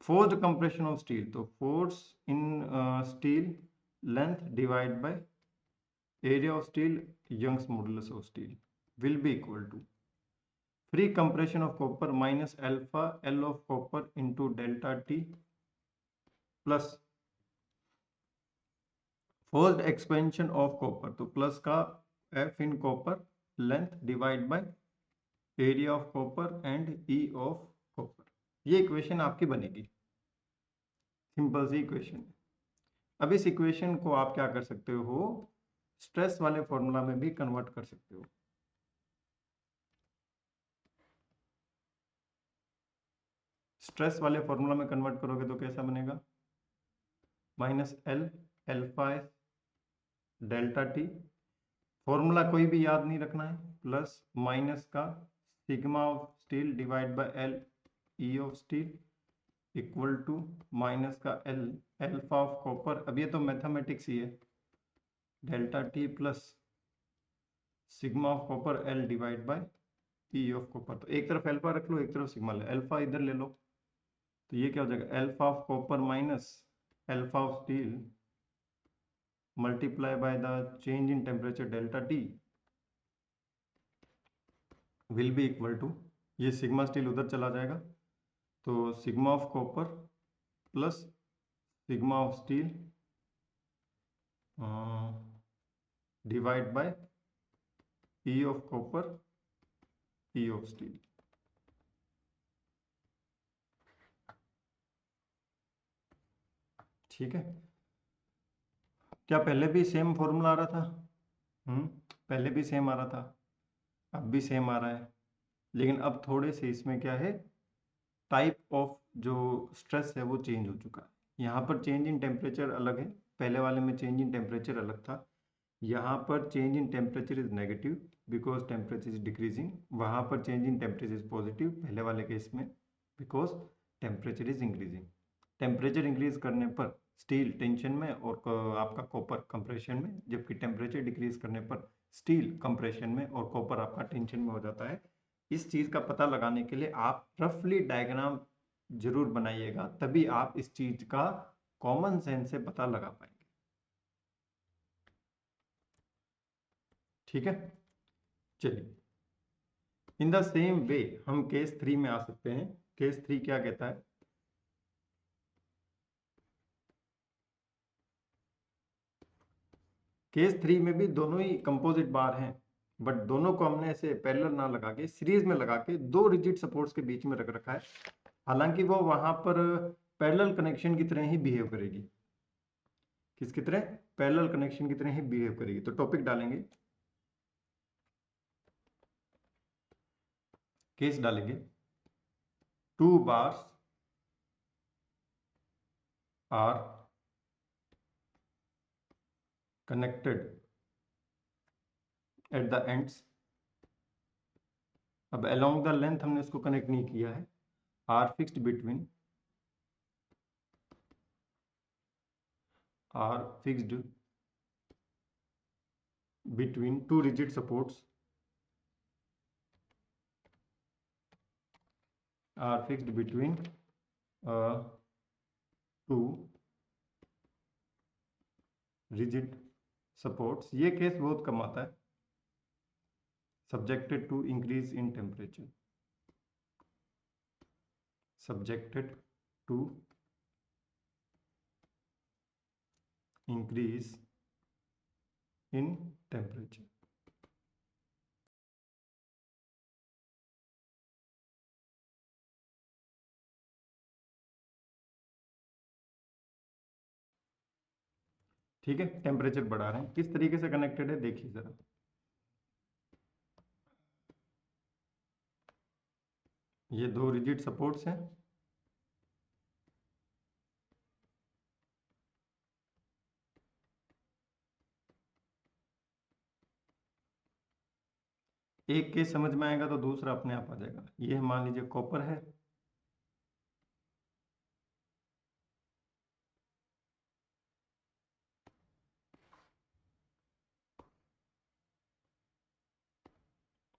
forced compression of steel, तो force in steel length divide by area of steel Young's modulus of steel will be equal to free compression of copper minus alpha L of copper into delta T plus forced expansion of copper, तो plus का F in copper length divide by area of copper and E of copper. ये equation आपकी बनेगी, simple सी equation. अब इस equation को आप क्या कर सकते हो, स्ट्रेस वाले फॉर्मूला में भी कन्वर्ट कर सकते हो। स्ट्रेस वाले फॉर्मूला में कन्वर्ट करोगे तो कैसा बनेगा, minus L alpha delta T, formula कोई भी याद नहीं रखना है, प्लस माइनस का sigma of steel divide by L E of steel equal to minus का एल एल्फा ऑफ कॉपर, अब ये तो मैथमेटिक्स ही है, delta T plus sigma of copper L divide by E of copper. तो एक तरफ एल्फा रख लो, एक तरफ सिग्मा ले, एल्फा इधर ले लो, तो ये क्या हो जाएगा, alpha of copper minus alpha of steel multiply by the change in temperature delta T will be equal to, ये सिग्मा स्टील उधर चला जाएगा, तो sigma of copper plus sigma of steel divide by E of copper E of steel. ठीक है, क्या पहले भी सेम फॉर्मूला आ रहा था, पहले भी सेम आ रहा था, अब भी सेम आ रहा है, लेकिन अब थोड़े से इसमें क्या है, टाइप ऑफ जो स्ट्रेस है वो चेंज हो चुका है। यहाँ पर चेंज इन टेम्परेचर अलग है, पहले वाले में चेंज इन टेम्परेचर अलग था, यहाँ पर change in temperature is negative because temperature is decreasing, वहाँ पर change in temperature is positive पहले वाले केस में because temperature is increasing. Temperature increase करने पर स्टील टेंशन में और आपका कॉपर कंप्रेशन में, जबकि टेम्परेचर डिक्रीज करने पर स्टील कंप्रेशन में और कॉपर आपका टेंशन में हो जाता है। इस चीज़ का पता लगाने के लिए आप रफली डायग्राम जरूर बनाइएगा, तभी आप इस चीज का कॉमन सेंस से पता लगा पाएंगे। ठीक है, चलिए इन द सेम वे हम केस 3 में आ सकते हैं। केस 3 क्या कहता है? केस 3 में भी दोनों ही कंपोजिट बार हैं, बट दोनों को हमने ऐसे पैरेलल ना लगा के सीरीज में लगा के दो रिजिड सपोर्ट्स के बीच में रख रखा है। हालांकि वो वहां पर पैरेलल कनेक्शन की तरह ही बिहेव करेगी। किसकी तरह? पैरेलल कनेक्शन की तरह ही बिहेव करेगी। तो टॉपिक डालेंगे, केस डालेंगे, two bars are connected at the ends। अब along the length हमने इसको कनेक्ट नहीं किया है। are fixed between two rigid supports, are fixed between two rigid supports। ये केस बहुत कम आता है। subjected to increase in temperature, subjected to increase in temperature। ठीक है, टेम्परेचर बढ़ा रहे हैं। किस तरीके से कनेक्टेड है देखिए जरा। ये दो रिजिड सपोर्ट्स हैं, एक केस समझ में आएगा तो दूसरा अपने आप आ जाएगा। ये मान लीजिए कॉपर है,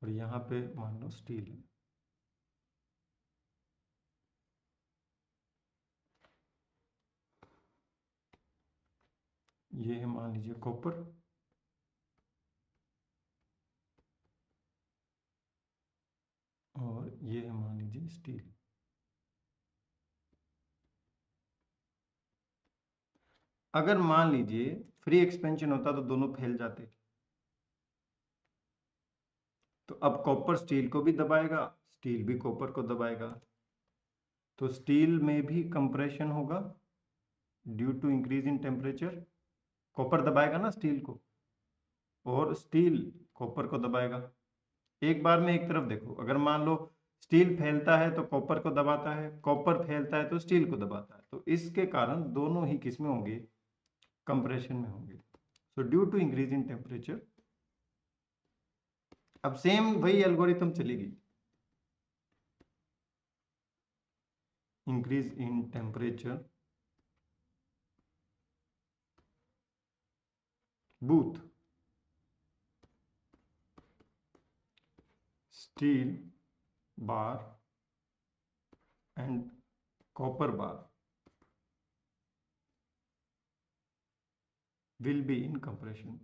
और यहाँ पे मान लो स्टील है। ये है मान लीजिए कॉपर, और ये है मान लीजिए स्टील। अगर मान लीजिए फ्री एक्सपेंशन होता तो दोनों फैल जाते। तो अब कॉपर स्टील को भी दबाएगा, स्टील भी कॉपर को दबाएगा, तो स्टील में भी कंप्रेशन होगा due to increase in temperature. Copper दबाएगा ना स्टील को, और स्टील कॉपर को दबाएगा। एक बार में एक तरफ देखो, अगर मान लो स्टील फैलता है तो कॉपर को दबाता है, कॉपर फैलता है तो स्टील को दबाता है, तो इसके कारण दोनों ही किसमें होंगे? कंप्रेशन में होंगे। So due to increase in temperature, अब सेम वही एल्गोरिथम चलेगी। Increase in temperature, both steel bar and copper bar will be in compression।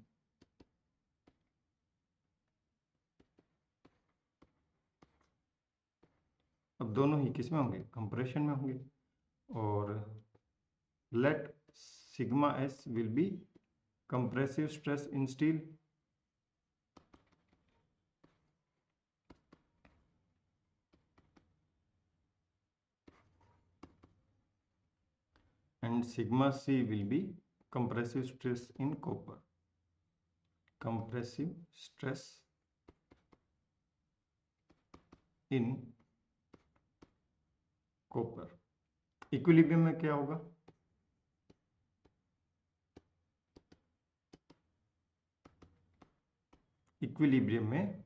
अब दोनों ही किस में होंगे? कंप्रेशन में होंगे। और let sigma s will be compressive stress in steel, and sigma c will be compressive stress in copper। compressive stress in copper। Equilibrium में क्या होगा? इक्विलिब्रियम में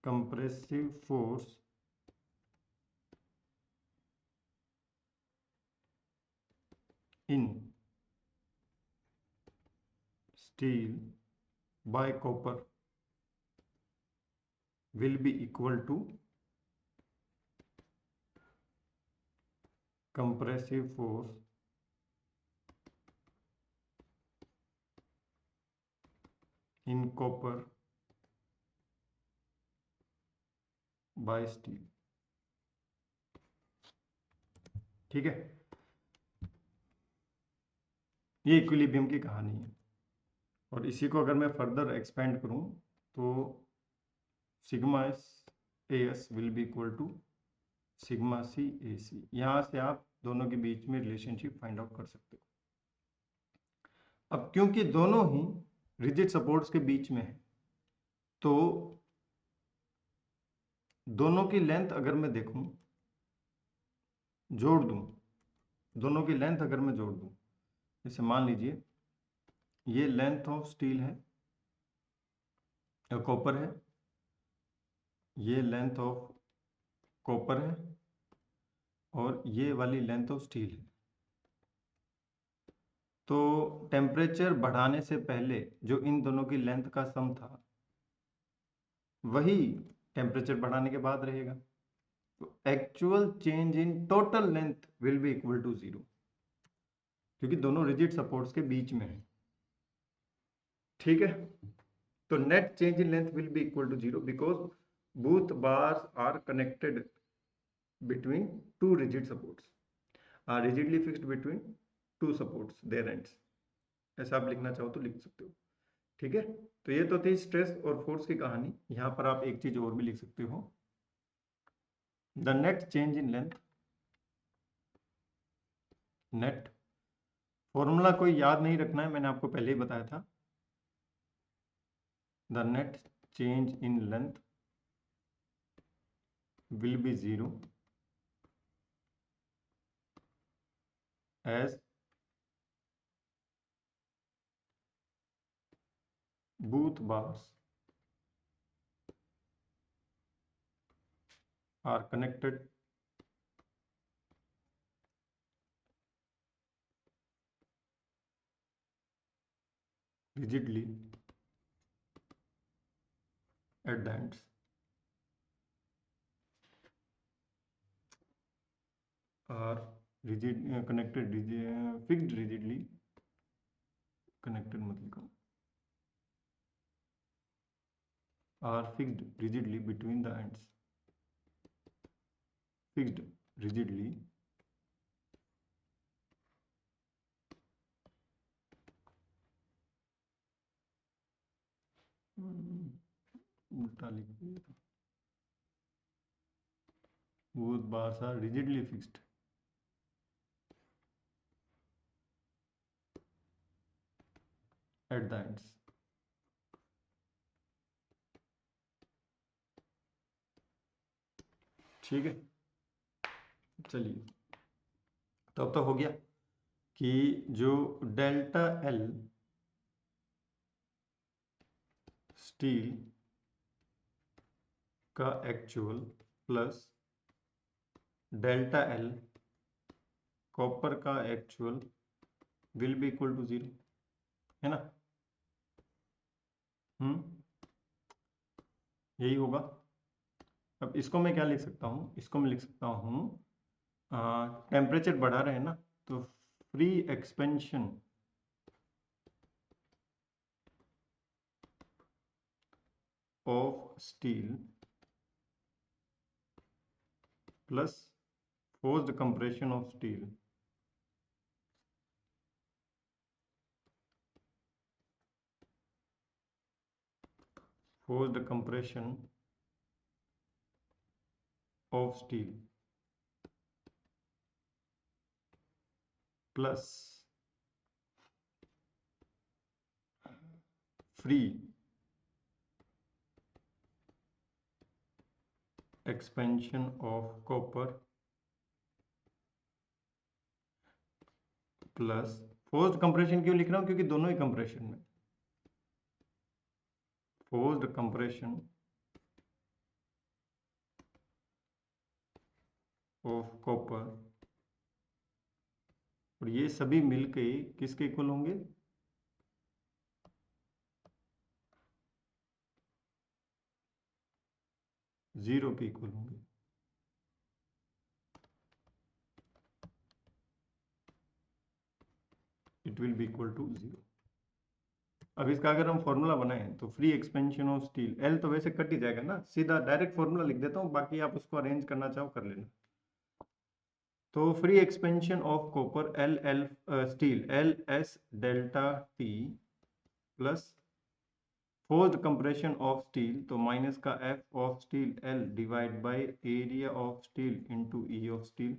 compressive force in steel by copper will be equal to compressive force in copper by steel। ठीक है, ये equilibrium की कहानी है। और इसी को अगर मैं फर्दर एक्सपेंड करूं तो sigma S A S will be equal to sigma C A C. यहाँ से आप दोनों के बीच में रिलेशनशिप फाइंड आउट कर सकते हो। अब क्योंकि दोनों ही रिजिड सपोर्ट्स के बीच में है तो दोनों की लेंथ अगर मैं देखूं, जोड़ दूं, दोनों की लेंथ अगर मैं जोड़ दूं, जैसे मान लीजिए ये लेंथ ऑफ स्टील है, कॉपर है, ये लेंथ ऑफ कॉपर है और ये वाली लेंथ ऑफ स्टील है। तो टेम्परेचर बढ़ाने से पहले जो इन दोनों की लेंथ का सम था वही टेम्परेचर बढ़ाने के बाद रहेगा। तो actual change in total length will be equal to 0, क्योंकि दोनों रिजिड सपोर्ट्स के बीच में है। ठीक है, तो net change in length will be equal to 0 because both bars are connected between two rigid supports, are rigidly fixed between two supports, their ends। ऐसा आप लिखना चाहो तो लिख सकते हो। ठीक है, तो ये तो थी स्ट्रेस और फोर्स की कहानी। यहां पर आप एक चीज और भी लिख सकते हो, the net change in length. Net formula कोई याद नहीं रखना है, मैंने आपको पहले ही बताया था। The net change in length will be 0 as both bars are connected rigidly at the ends। are rigid connected fixed rigidly connected मत लिखो, are fixed rigidly between the ends, fixed rigidly उल्टा लिख दिया था, both bars are rigidly fixed at the ends। ठीक है, चलिए तो अब तो हो गया कि जो डेल्टा एल स्टील का actual plus delta L copper का actual will be equal to 0, है ना। यही होगा। अब इसको मैं क्या लिख सकता हूँ, इसको मैं लिख सकता हूँ टेम्परेचर बढ़ा रहे हैं ना, तो free expansion of steel plus forced compression of steel forced compression of steel plus free expansion of copper plus forced compression. क्यों लिख रहा हूं, क्योंकि दोनों ही कंप्रेशन में, फोर्स्ड कंप्रेशन ऑफ कॉपर और ये सभी मिलके किसके इक्वल होंगे? 0 के इक्वल होंगे। It will be equal to 0। अब इसका अगर हम फॉर्मूला बनाएं तो free expansion of steel, L तो वैसे कट ही जाएगा ना, सीधा डायरेक्ट फॉर्मूला लिख देता हूँ, बाकी आप उसको अरेंज करना चाहो कर लेना। तो free expansion of copper L L steel L S delta T plus forced compression of steel, तो माइनस का F of steel L divide by area of steel into E of steel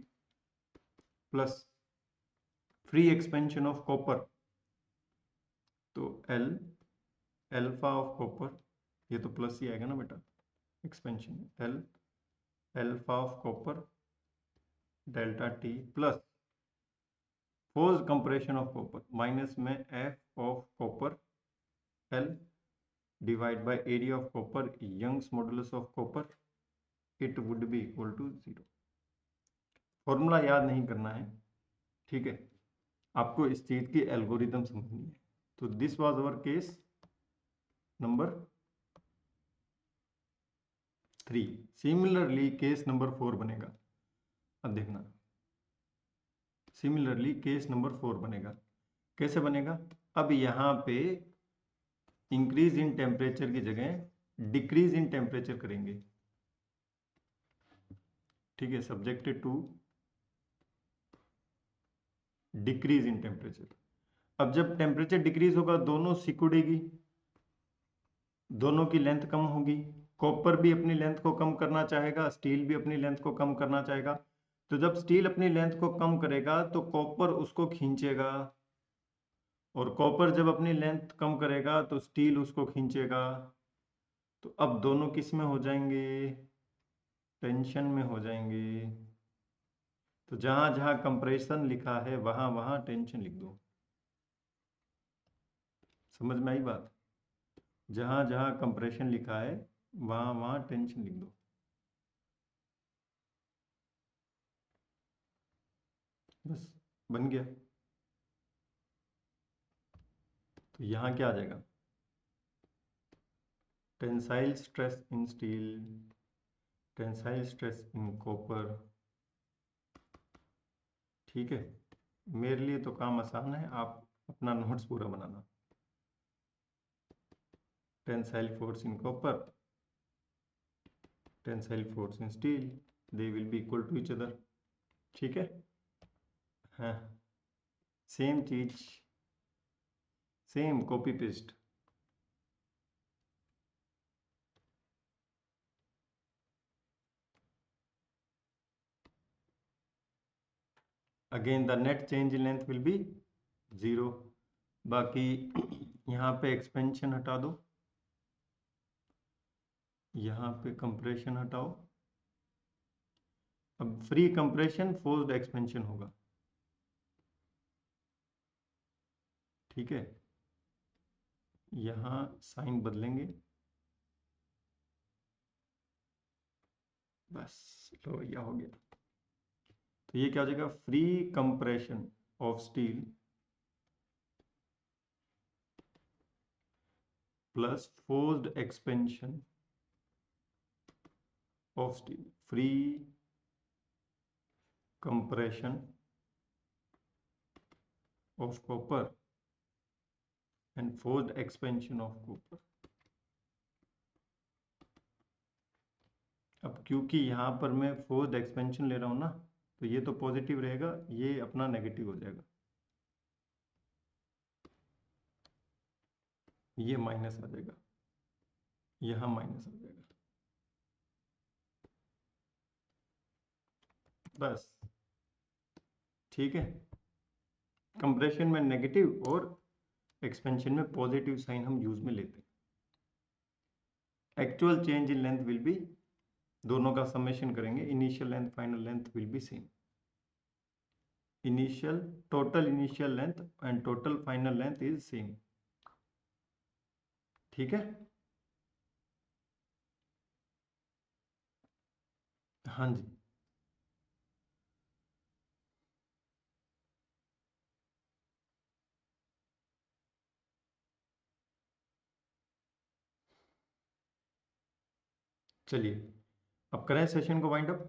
plus free expansion of copper, तो L alpha of copper, ये तो plus ही आएगा ना बेटा, expansion L alpha of copper delta T plus forced compression of copper minus में F of copper L divide by area of copper Young's modulus of copper, it would be equal to 0। Formula याद नहीं करना है, ठीक है, आपको इस चीज की एल्गोरिथम समझनी है। तो this was our case number 3। Similarly case number 4 बनेगा। अब देखना, सिमिलरली केस नंबर 4 बनेगा। कैसे बनेगा? अब यहाँ पे इंक्रीज इन टेम्परेचर की जगह डिक्रीज इन टेम्परेचर करेंगे, ठीक है, subjected to decrease in temperature. अब जब टेम्परेचर डिक्रीज होगा दोनों सिकुड़ेगी, दोनों की लेंथ कम होगी, कॉपर भी अपनी लेंथ को कम करना चाहेगा, स्टील भी अपनी लेंथ को कम करना चाहेगा। तो जब स्टील अपनी लेंथ को कम करेगा तो कॉपर उसको खींचेगा, और कॉपर जब अपनी लेंथ कम करेगा तो स्टील उसको खींचेगा। तो अब दोनों किस में हो जाएंगे? टेंशन में हो जाएंगे। तो जहां जहां कंप्रेशन लिखा है वहां वहां टेंशन लिख दो। समझ में आई बात? जहां जहां कंप्रेशन लिखा है वहां वहां टेंशन लिख दो। बस बन गया। तो यहाँ क्या आ जाएगा? Tensile stress in steel, tensile stress in copper, ठीक है। मेरे लिए तो काम आसान है, आप अपना नोट्स पूरा बनाना। Tensile force in copper, tensile force in steel, they will be equal to each other, ठीक है। हाँ, सेम चीज, same copy paste. Again the net change in length will be 0। बाकी यहाँ पे एक्सपेंशन हटा दो, यहाँ पे कंप्रेशन हटाओ। अब फ्री कंप्रेशन फोर्स्ड एक्सपेंशन होगा, ठीक है। यहाँ साइन बदलेंगे, बस लो यह हो गया। तो ये क्या हो जाएगा? Free compression of steel plus forced expansion of steel, free compression of copper and forced expansion of copper। अब क्योंकि यहाँ पर मैं फोर्स्ड एक्सपेंशन ले रहा हूँ ना, तो ये तो पॉजिटिव रहेगा, ये अपना नेगेटिव हो जाएगा, ये माइनस आ जाएगा, यहाँ माइनस आ जाएगा, बस, ठीक है। कंप्रेशन में नेगेटिव और एक्सपेंशन में पॉजिटिव साइन हम यूज में लेते हैं। Actual change in length will B, दोनों का समेशन करेंगे, initial length final length will B same. Initial total initial length and total final length is same, ठीक है। हाँ जी। चलिए अब करें सेशन को wind up.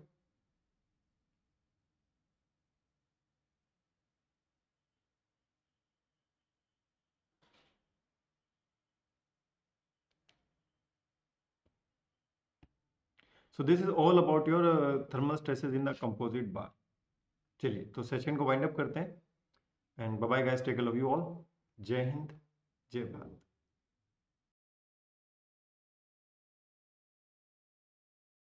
So this is all about your thermal stresses in the composite bar. चलिए तो session को वाइंड अप करते हैं and bye bye guys, take care, love you all. जय हिंद, जय भारत।